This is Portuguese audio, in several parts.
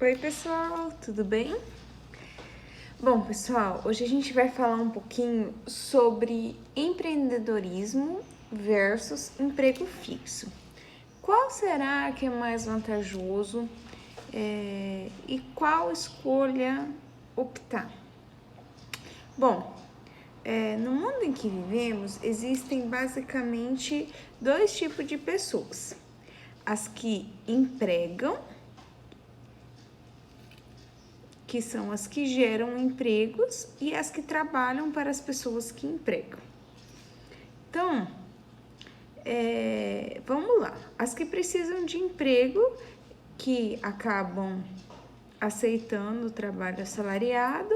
Oi, pessoal, tudo bem? Bom, pessoal, hoje a gente vai falar um pouquinho sobre empreendedorismo versus emprego fixo. Qual será que é mais vantajoso e qual escolha optar? Bom, no mundo em que vivemos, existem basicamente dois tipos de pessoas: as que empregam, que são as que geram empregos, e as que trabalham para as pessoas que empregam. Então, vamos lá. As que precisam de emprego, que acabam aceitando o trabalho assalariado,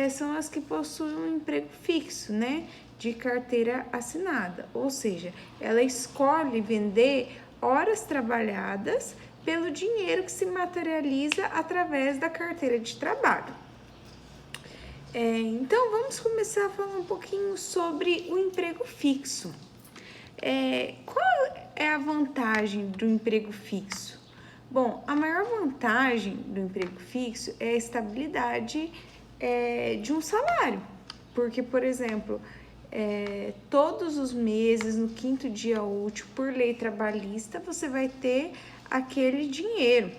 são as que possuem um emprego fixo, né? De carteira assinada. Ou seja, ela escolhe vender horas trabalhadas pelo dinheiro que se materializa através da carteira de trabalho. Então, vamos começar a falar um pouquinho sobre o emprego fixo. Qual é a vantagem do emprego fixo? Bom, a maior vantagem do emprego fixo é a estabilidade de um salário. Porque, por exemplo, todos os meses, no 5º dia útil, por lei trabalhista, você vai ter aquele dinheiro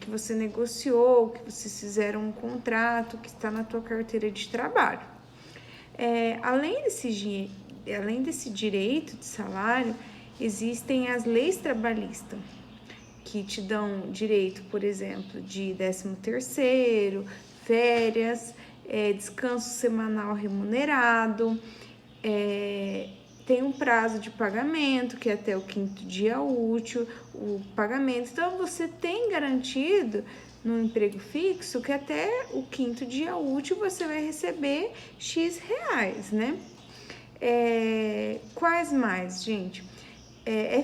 que você negociou, que vocês fizeram um contrato, que está na tua carteira de trabalho. Além desse direito de salário, existem as leis trabalhistas, que te dão direito, por exemplo, de 13º, férias, descanso semanal remunerado, tem um prazo de pagamento, que é até o 5º dia útil, o pagamento. Então, você tem garantido no emprego fixo que até o 5º dia útil você vai receber X reais, né? Quais mais, gente?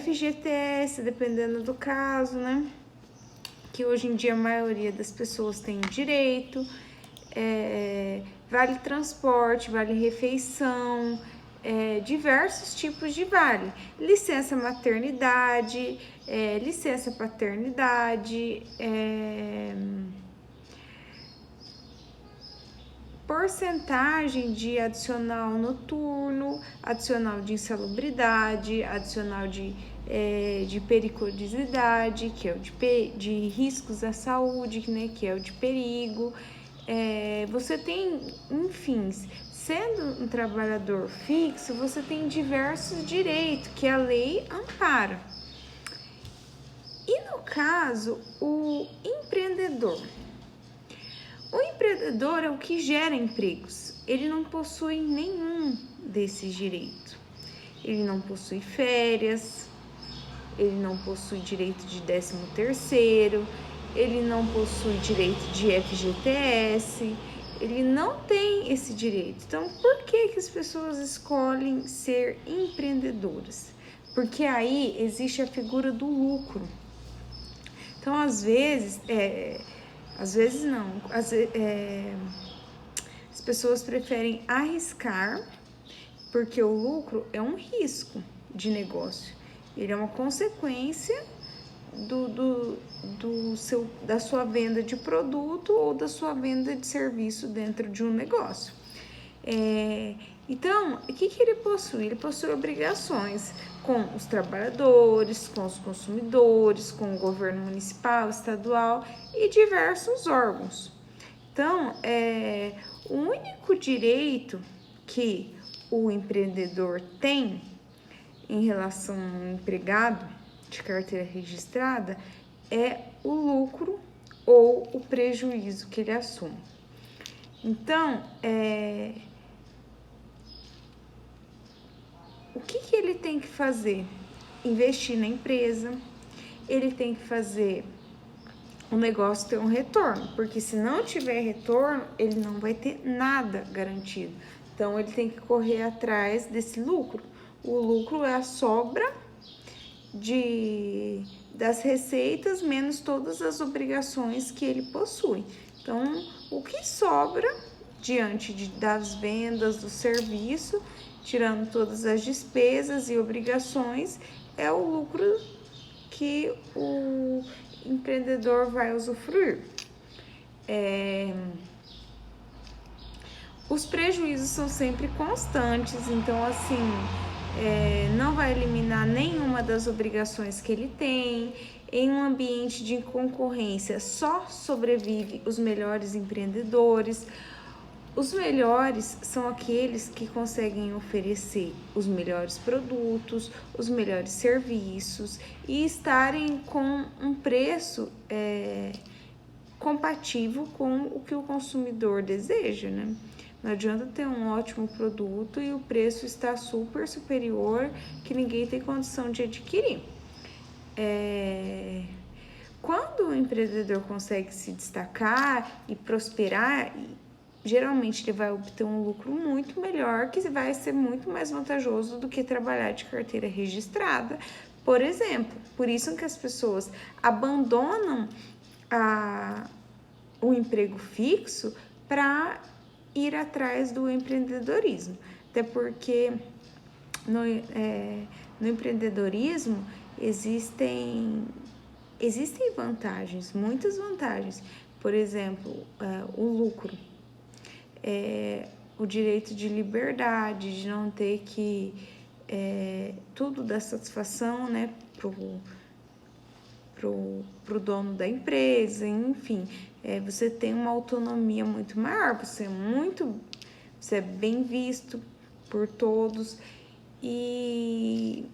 FGTS, dependendo do caso, né? Que hoje em dia a maioria das pessoas tem direito. Vale transporte, vale refeição, diversos tipos de vale. Licença maternidade, licença paternidade, porcentagem de adicional noturno, adicional de insalubridade, adicional de periculosidade, que é o de riscos à saúde, né, que é o de perigo. Você tem, enfim, sendo um trabalhador fixo, você tem diversos direitos que a lei ampara. E no caso, o empreendedor. O empreendedor é o que gera empregos. Ele não possui nenhum desses direitos. Ele não possui férias, ele não possui direito de 13º, ele não possui direito de FGTS, ele não tem esse direito. Então, por que as pessoas escolhem ser empreendedoras? Porque aí existe a figura do lucro. Então, às vezes não, as pessoas preferem arriscar, porque o lucro é um risco de negócio. Ele é uma consequência da sua venda de produto ou da sua venda de serviço dentro de um negócio. Então, o que ele possui? Ele possui obrigações com os trabalhadores, com os consumidores, com o governo municipal, estadual e diversos órgãos. Então, o único direito que o empreendedor tem em relação ao empregado de carteira registrada é o lucro ou o prejuízo que ele assume. Então, o que ele tem que fazer? Investir na empresa, ele tem que fazer o negócio ter um retorno, porque se não tiver retorno, ele não vai ter nada garantido. Então, ele tem que correr atrás desse lucro. O lucro é a sobra das receitas menos todas as obrigações que ele possui. Então, o que sobra diante das vendas do serviço, tirando todas as despesas e obrigações, é o lucro que o empreendedor vai usufruir. Os prejuízos são sempre constantes, então assim, não vai eliminar nenhuma das obrigações que ele tem. Em um ambiente de concorrência, só sobrevive os melhores empreendedores. Os melhores são aqueles que conseguem oferecer os melhores produtos, os melhores serviços e estarem com um preço compatível com o que o consumidor deseja, né? Não adianta ter um ótimo produto e o preço está super superior que ninguém tem condição de adquirir. Quando o empreendedor consegue se destacar e prosperar, geralmente ele vai obter um lucro muito melhor, que vai ser muito mais vantajoso do que trabalhar de carteira registrada, por exemplo. Por isso que as pessoas abandonam o emprego fixo para ir atrás do empreendedorismo. Até porque no empreendedorismo existem vantagens, muitas vantagens. Por exemplo, o lucro, o direito de liberdade, de não ter que tudo dar satisfação, né, pro dono da empresa, enfim, você tem uma autonomia muito maior, você é bem visto por todos. E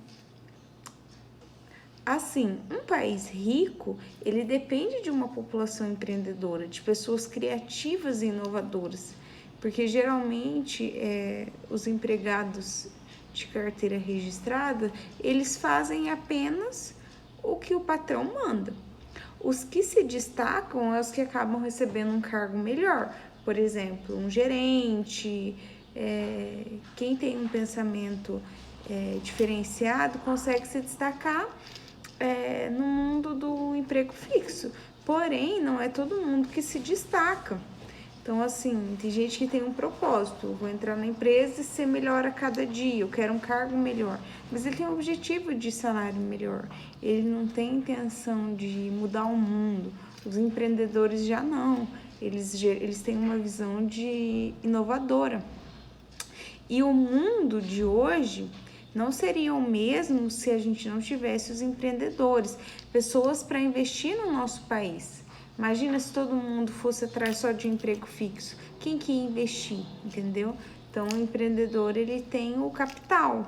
assim, um país rico, ele depende de uma população empreendedora, de pessoas criativas e inovadoras, porque geralmente os empregados de carteira registrada, eles fazem apenas o que o patrão manda. Os que se destacam é os que acabam recebendo um cargo melhor, por exemplo, um gerente. Quem tem um pensamento diferenciado consegue se destacar no mundo do emprego fixo, porém não é todo mundo que se destaca. Então assim, tem gente que tem um propósito, eu vou entrar na empresa e ser melhor a cada dia, eu quero um cargo melhor, mas ele tem um objetivo de salário melhor, ele não tem intenção de mudar o mundo. Os empreendedores já não, eles têm uma visão de inovadora. E o mundo de hoje não seria o mesmo se a gente não tivesse os empreendedores, pessoas para investir no nosso país. Imagina se todo mundo fosse atrás só de emprego fixo, quem que ia investir, entendeu? Então o empreendedor, ele tem o capital,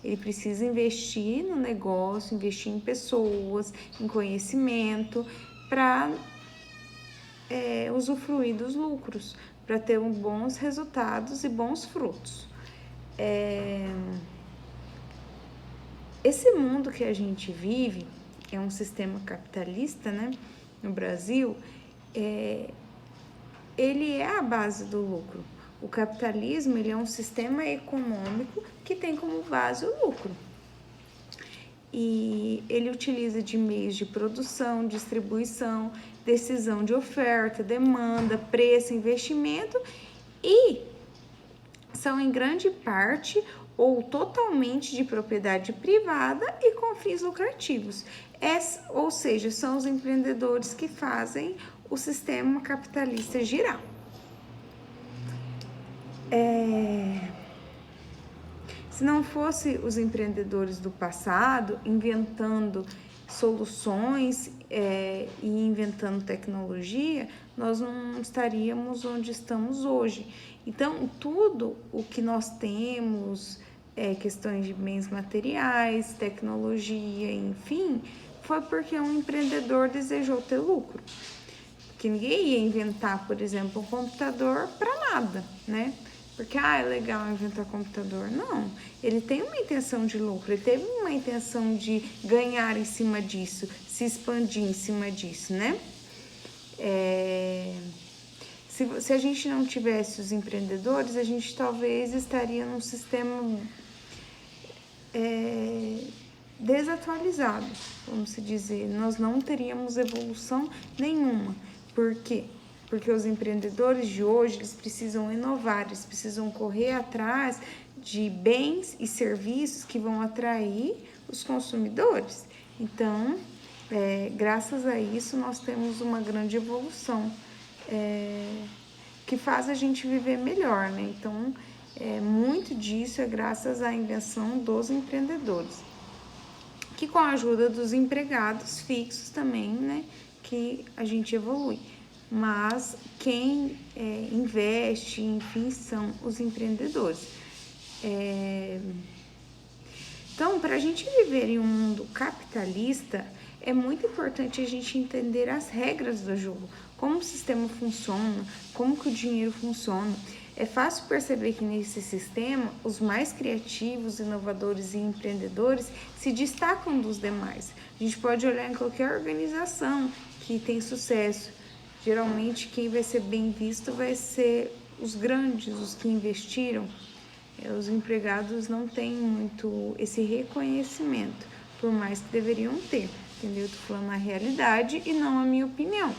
ele precisa investir no negócio, investir em pessoas, em conhecimento, para usufruir dos lucros, para ter bons resultados e bons frutos. Esse mundo que a gente vive é um sistema capitalista, né? No Brasil, ele é a base do lucro. O capitalismo, ele é um sistema econômico que tem como base o lucro. E ele utiliza de meios de produção, distribuição, decisão de oferta, demanda, preço, investimento e são em grande parte ou totalmente de propriedade privada e com fins lucrativos. Ou seja, são os empreendedores que fazem o sistema capitalista girar. Se não fosse os empreendedores do passado inventando soluções e inventando tecnologia, nós não estaríamos onde estamos hoje. Então, tudo o que nós temos, questões de bens materiais, tecnologia, enfim, foi porque um empreendedor desejou ter lucro. Porque ninguém ia inventar, por exemplo, um computador para nada, né? Porque, é legal inventar computador. Não, ele tem uma intenção de lucro, ele teve uma intenção de ganhar em cima disso, se expandir em cima disso, né? Se a gente não tivesse os empreendedores, a gente talvez estaria num sistema desatualizado, vamos dizer. Nós não teríamos evolução nenhuma. Por quê? Porque os empreendedores de hoje, eles precisam inovar, eles precisam correr atrás de bens e serviços que vão atrair os consumidores. Então, Graças a isso, nós temos uma grande evolução que faz a gente viver melhor, né? Então, muito disso é graças à invenção dos empreendedores, que com a ajuda dos empregados fixos também, né, que a gente evolui. Mas quem investe, enfim, são os empreendedores. Então, para a gente viver em um mundo capitalista, é muito importante a gente entender as regras do jogo, como o sistema funciona, como que o dinheiro funciona. É fácil perceber que nesse sistema, os mais criativos, inovadores e empreendedores se destacam dos demais. A gente pode olhar em qualquer organização que tem sucesso. Geralmente, quem vai ser bem visto vai ser os grandes, os que investiram. Os empregados não têm muito esse reconhecimento, por mais que deveriam ter, entendeu? Eu tô falando a realidade e não a minha opinião.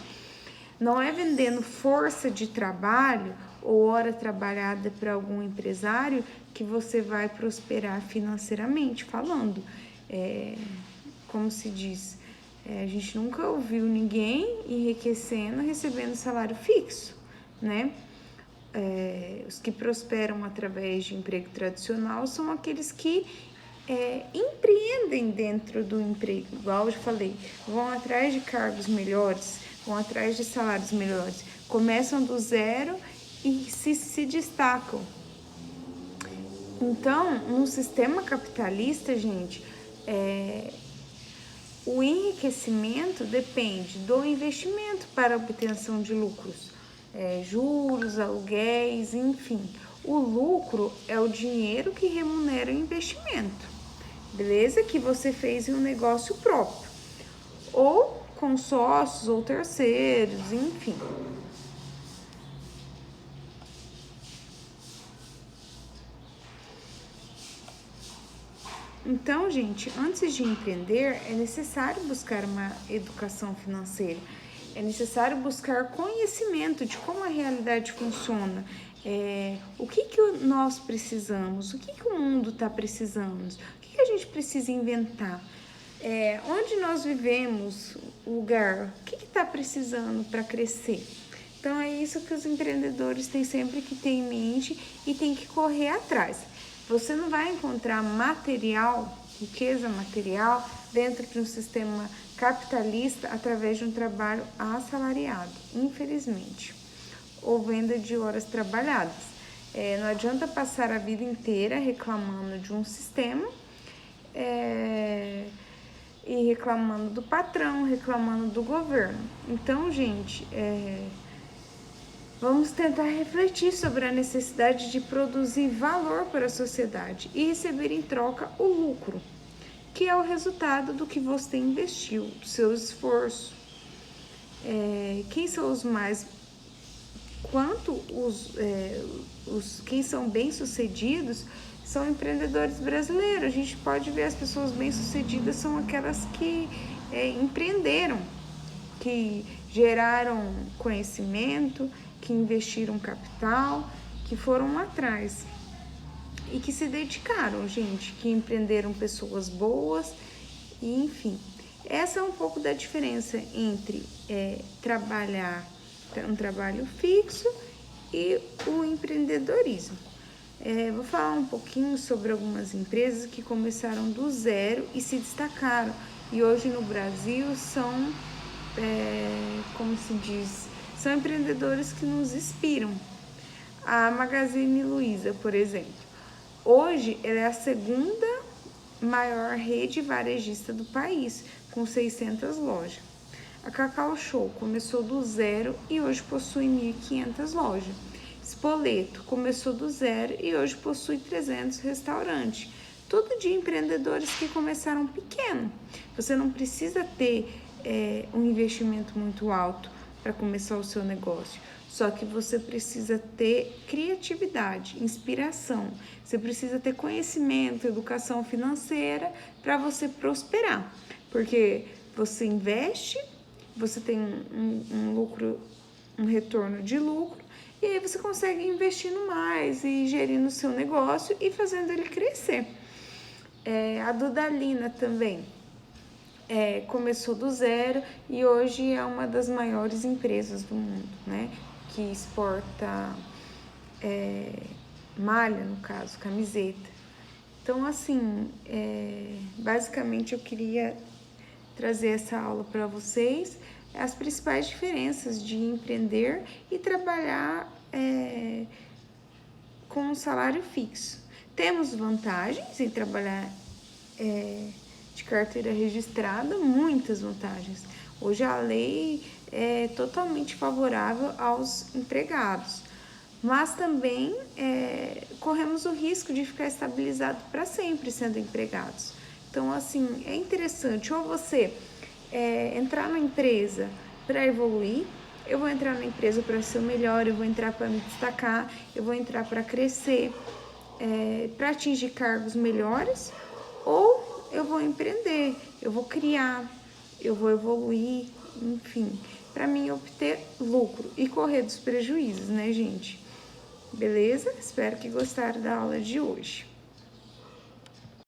Não é vendendo força de trabalho ou hora trabalhada para algum empresário que você vai prosperar financeiramente falando. Como se diz, a gente nunca ouviu ninguém enriquecendo recebendo salário fixo, né? Os que prosperam através de emprego tradicional são aqueles que empreendem dentro do emprego, igual eu já falei, vão atrás de cargos melhores, vão atrás de salários melhores, começam do zero e se destacam. Então, no sistema capitalista, gente, o enriquecimento depende do investimento para a obtenção de lucros, juros, aluguéis, enfim. O lucro é o dinheiro que remunera o investimento, beleza? Que você fez em um negócio próprio, ou com sócios ou terceiros, enfim. Então, gente, antes de empreender, é necessário buscar uma educação financeira. É necessário buscar conhecimento de como a realidade funciona, o que nós precisamos, o que o mundo está precisando, o que a gente precisa inventar, onde nós vivemos, o lugar, o que está precisando para crescer. Então, é isso que os empreendedores têm sempre que ter em mente e tem que correr atrás. Você não vai encontrar material, riqueza material, dentro de um sistema capitalista através de um trabalho assalariado, infelizmente, ou venda de horas trabalhadas. Não adianta passar a vida inteira reclamando de um sistema e reclamando do patrão, reclamando do governo. Então, gente, vamos tentar refletir sobre a necessidade de produzir valor para a sociedade e receber em troca o lucro, que é o resultado do que você investiu, do seu esforço. Quem são os mais... quem são bem-sucedidos são empreendedores brasileiros. A gente pode ver as pessoas bem-sucedidas são aquelas que empreenderam, que geraram conhecimento, que investiram capital, que foram atrás e que se dedicaram, gente, que empreenderam pessoas boas, e enfim. Essa é um pouco da diferença entre trabalhar um trabalho fixo e o empreendedorismo. Vou falar um pouquinho sobre algumas empresas que começaram do zero e se destacaram, e hoje no Brasil são, como se diz, são empreendedores que nos inspiram. A Magazine Luiza, por exemplo, hoje ela é a segunda maior rede varejista do país, com 600 lojas. A Cacau Show começou do zero e hoje possui 1.500 lojas. Spoleto começou do zero e hoje possui 300 restaurantes. Tudo de empreendedores que começaram pequeno. Você não precisa ter um investimento muito alto para começar o seu negócio. Só que você precisa ter criatividade, inspiração. Você precisa ter conhecimento, educação financeira para você prosperar. Porque você investe, você tem um lucro, um retorno de lucro, e aí você consegue investindo mais e gerindo o seu negócio e fazendo ele crescer. A Dudalina também. começou do zero e hoje é uma das maiores empresas do mundo, né? Que exporta malha, no caso, camiseta. Então, assim, basicamente eu queria trazer essa aula para vocês, as principais diferenças de empreender e trabalhar com um salário fixo. Temos vantagens em trabalhar de carteira registrada, muitas vantagens. Hoje a lei é totalmente favorável aos empregados, mas também corremos o risco de ficar estabilizado para sempre sendo empregados. Então, assim, é interessante ou você entrar na empresa para evoluir. Eu vou entrar na empresa para ser o melhor, eu vou entrar para me destacar, eu vou entrar para crescer, para atingir cargos melhores, ou eu vou empreender, eu vou criar, eu vou evoluir, enfim, para mim obter lucro e correr dos prejuízos, né, gente? Beleza? Espero que gostaram da aula de hoje.